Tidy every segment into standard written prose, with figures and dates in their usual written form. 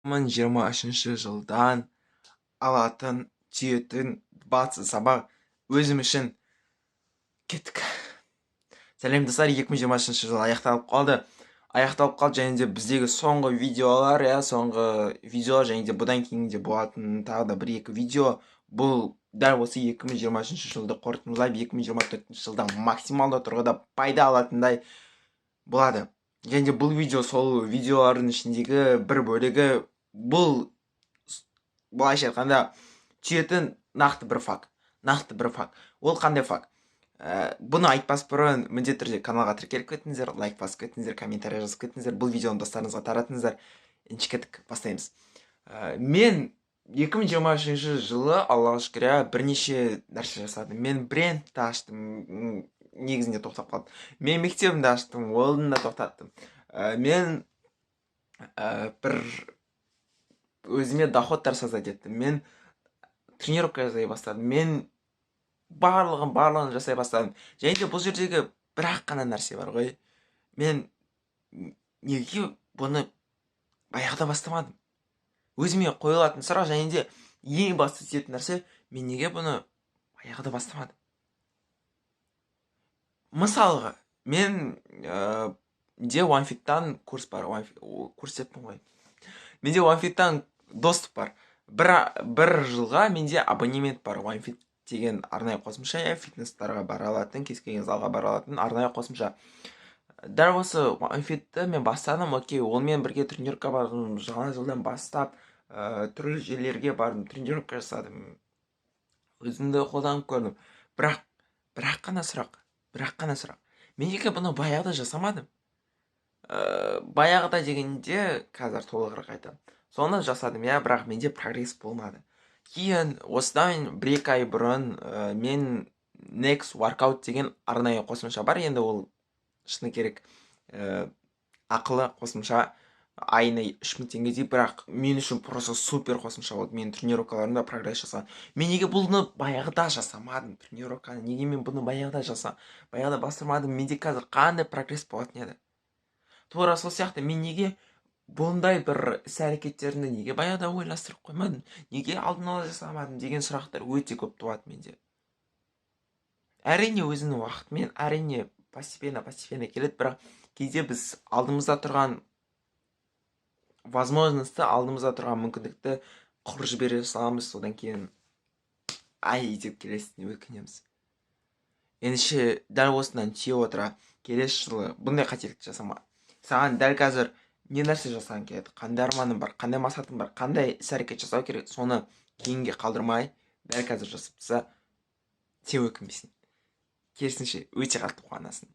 2023 жылдан алатын түйетін басты сабақ өзім үшін кеттік. Сәлем достар, 2023 жыл аяқталып қалды. Және де біздегі соңғы видеолар, соңғы видео және де бұдан кейін де болатын тағы да 1-2 видео. Бұл дәл осы 2023 жылды қорытындылап, 2024 жылда максималды тұрғыда пайда алатындай болады. Және де бұл видео сол видеолардың ішіндегі бір бөлігі. Бұл былайша айтқанда түйетін нақты бір факт. Ол қандай факт? Бұны айтпас бұрын міндетті түрде каналға тіркеліп кетіңіздер, лайк басып кетіңіздер, комментарий жазып кетіңіздер, бұл видеоны достарыңызға таратыңыздар. Енді кеттік, бастаймыз. Мен 2023 жылы аллаға шүкір бірнеше нәрсе жасадым. Мен брендті аштым, негізінде тоқтап қалдым. Мен мектебімді аштым, олды да тоқтаттым. Мен бір өзіме доходтар создать еттім. Мен тренировка жасай бастадым. Мен барлығын жасай бастадым. Және де бұл жердегі бірақ қана нәрсе бар ғой. Мен неге бұны баяғыда бастамадым? Өзіме қойылатын сұрақ және де ең басты істейтін нәрсе, мен неге бұны баяғыда бастамадым? Мысалға, мен де OneFit-тан курс бар. Курс деппін ғой. Менде OneFit-тан доступ бар. Бір жылға менде абонемент бар. OneFit деген арнайы қосымша, фитнестарға бара алатын, кез келген залға бара алатын арнайы қосымша. Дәл осы OneFit-ті мен бастадым, окей, онымен бірге тренировка бардым. Жаңа жылдан бастап түрлі жерлерге бардым, тренировка жасадым. Өзімді қолданып көрдім. Бірақ қана сұрақ. Мен неге бұны баяғыда жасамадым? Баяғыда дегенде қазір толығырақ айтамын. Соны жасадым, бірақ менде прогресс болмады. Кейін осыдан 1-2 ай бұрын мен Next Workout деген арнайы қосымша бар. Енді ол шыны керек ақылы қосымша, айына 3000 теңге дейді, бірақ мен үшін просто супер қосымша болды. Мен тренировкаларымда прогресс жасадым. Мен неге бұны баяғыда жасамадым? Тренировканы неге мен бұны баяғыда бастырмадым? Менде қазір қандай прогресс болатын еді? Тура сол сияқты мен неге бұндай бір іс-әрекеттерді неге баяғыда ойластырып қоймадым? Неге алдын ала жасамадым деген сұрақтар өте көп туады менде. Әрине өзінің уақытымен, әрине постепенно келеді, бірақ кейде біз алдымызда тұрған возможностьті, алдымызда тұрған мүмкіндікті құр жібере саламыз, содан кейін деп келесіне өкінеміз. Ендеше дәл осынан түйе отыра, келесі жылы бұндай қателікті жасама. Саған дәл қазір не нәрсе жасаған келеді, қандай арманым бар, қандай мақсатым бар, қандай іс-әрекет жасау керек, соны кейінге қалдырмай, дәл қазір жасап тастаса, сен өкінбейсің. Керісінше өте қатты қуанасың.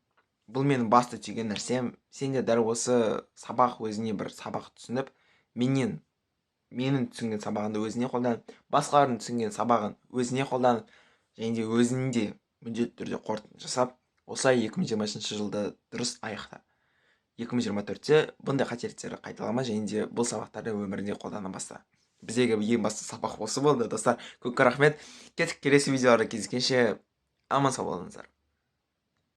Бұл менің басты түйген нәрсем. Сен де дәл осы сабақ өзіне бір сабақ түсініп, менің түсінген сабағымды өзіне қолданып, басқалардың түсінген сабағын өзіне қолданып, және де өзінде міндетті түрде қорытынды жасап, осылай 2023 жылды дұрыс аяқта. 2024-те бұндай қателіктерді қайталама, және де бұл сабақтарды өмірінде қолдана баста. Біздегі ең басты сабақ осы болды, достар. Көп рахмет. Кеттік, келесі видеоларда кездескенше аман сау болыңыздар.